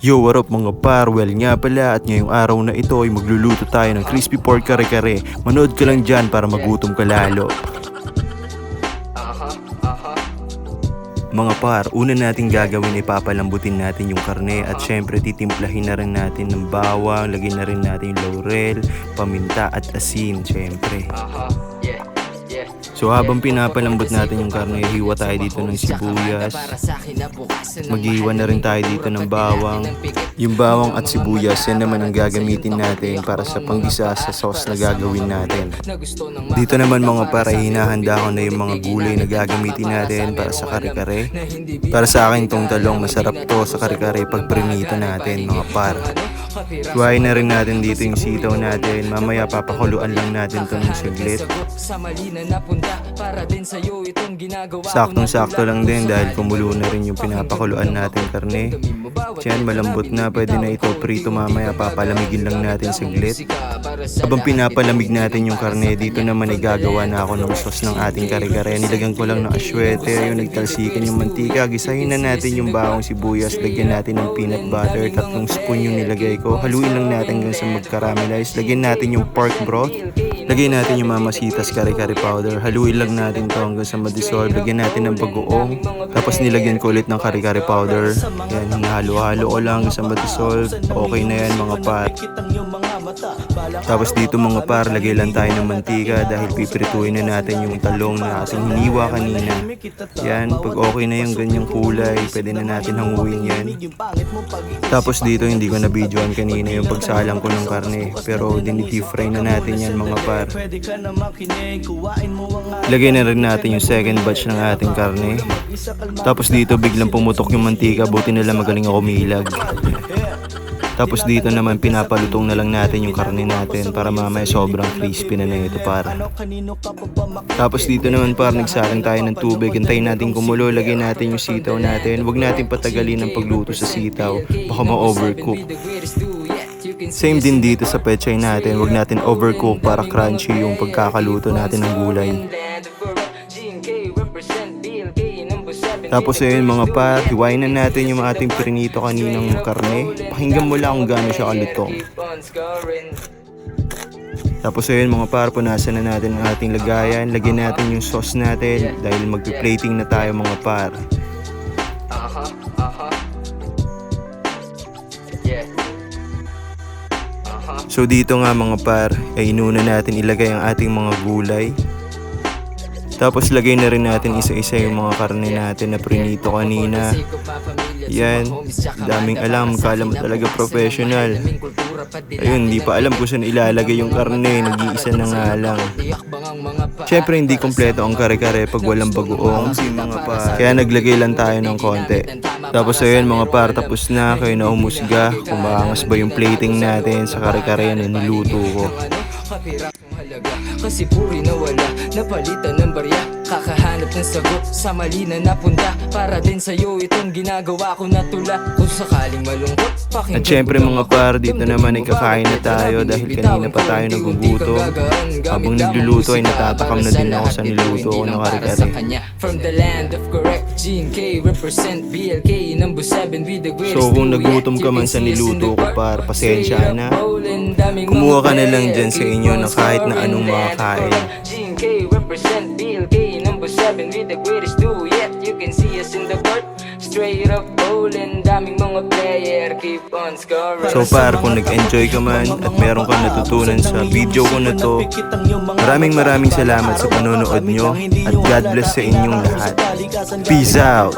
Yo, what up mga par? Well nga pala at ngayong araw na ito ay magluluto tayo ng crispy pork kare-kare. Manood ka lang dyan para magutom ka lalo. Mga par, una natin gagawin ay papalambutin natin yung karne at syempre titimplahin na rin natin ng bawang, lagyan na rin natin yung laurel, paminta at asin syempre. So habang pinapalambot natin yung karne, hiwa tayo dito ng sibuyas. Maghiwa na rin tayo dito ng bawang. Yung bawang at sibuyas, yan naman ang gagamitin natin para sa panggisa sa sauce na gagawin natin. Dito naman mga para hinahanda ko na yung mga gulay na gagamitin natin para sa kare-kare. Para sa akin tong talong, masarap to sa kare-kare pag prinito natin mga par. Hiwain na rin natin dito yung sitaw natin. Mamaya papakuluan lang natin to ng saglit. Saktong-sakto lang din dahil kumulo na rin yung pinapakuluan natin karne. Diyan malambot na, pwede na ito prito, mamaya papalamigin lang natin saglit. Habang pinapalamig natin yung karne, dito naman ay gagawa na ako ng sauce ng ating kare-kare. Nilagyan ko lang ng aswete, yung nagtalsikan yung mantika. Gisahin na natin yung bawang sibuyas, lagyan natin ng peanut butter, 3 spoon yung nilagay ko. Haluin lang natin hanggang sa mag-caramelize. Lagyan natin yung pork broth. Lagyan natin yung mamasitas kare-kare powder. Haluin lang natin to hanggang sa ma-dissolve. Lagyan natin ng bagoong. Tapos nilagyan ko ulit ng kare-kare powder. Yan, hinahalo-halo ko lang hanggang sa ma-dissolve. Okay na yan mga par. Tapos dito mga par, lagay lang tayo ng mantika dahil piprituin na natin yung talong na ating hiniwa kanina. Yan, pag okay na yung ganyang kulay, pwede na natin hanguin yan. Tapos dito hindi ko na videoan kanina yung pagsalang ko ng karne, pero dinidip fry na natin yan mga par. Lagay na rin natin yung second batch ng ating karne. Tapos dito biglang pumutok yung mantika, buti nila magaling ako umilag. Tapos dito naman pinapalutong na lang natin yung karne natin para mamaya sobrang crispy na ito para. Tapos dito naman par, nagsalang tayo ng tubig, antayin natin kumulo, lagay natin yung sitaw natin. Huwag natin patagalin ang pagluto sa sitaw, baka ma-overcook. Same din dito sa pechay natin, huwag natin overcook para crunchy yung pagkakaluto natin ng gulay. Tapos ayun mga par, hiwain na natin yung ating prinito kaninang karne. Pakinggan mo lang kung gaano siya kalutong. Tapos ayun mga par, punasan na natin ang ating lagayan. Lagyan natin yung sauce natin dahil magpi-plating na tayo mga par. So dito nga mga par, ay inuna natin ilagay ang ating mga gulay. Tapos lagay na rin natin isa-isa yung mga karne natin na prinito kanina. Yan, daming alam, kala mo talaga professional. Ayun, hindi pa alam kung saan ilalagay yung karne, nag-iisa na nga lang. Siyempre hindi kompleto ang kare-kare pag walang bagoong, kaya naglagay lang tayo ng konti. Tapos ayun mga par, tapos na, kayo na humusga kung maangas ba yung plating natin sa kare-kare na niluto ko. Kasi puri na wala, napalitan ng barya. Kakahanap ng sagot sa mali na napunta. Para din sa'yo itong ginagawa ko na tula. Kung sakaling malungkot, pakinggan. At syempre mga par, dito naman ay kakain na tayo dahil kanina pa tayo nagugutom. Habang nagluluto ay natatakam na din ako sa niluto ko ng kare-kare. From the land of correct, G&K represent BLK number 7 with the greatest. So kung nagutom ka man sa niluto ko par, pasensya na. Kumuha ka na lang dyan sa inyo ng kahit na anong makakain. G&K represent BLK number 7 with the greatest do yet. You can see us in the court, straight up bowling, daming mga player, keep on scoring. So par, kung nag-enjoy ka man at meron kang natutunan sa video ko na to, maraming salamat sa panonood nyo at God bless sa inyong lahat. Peace out!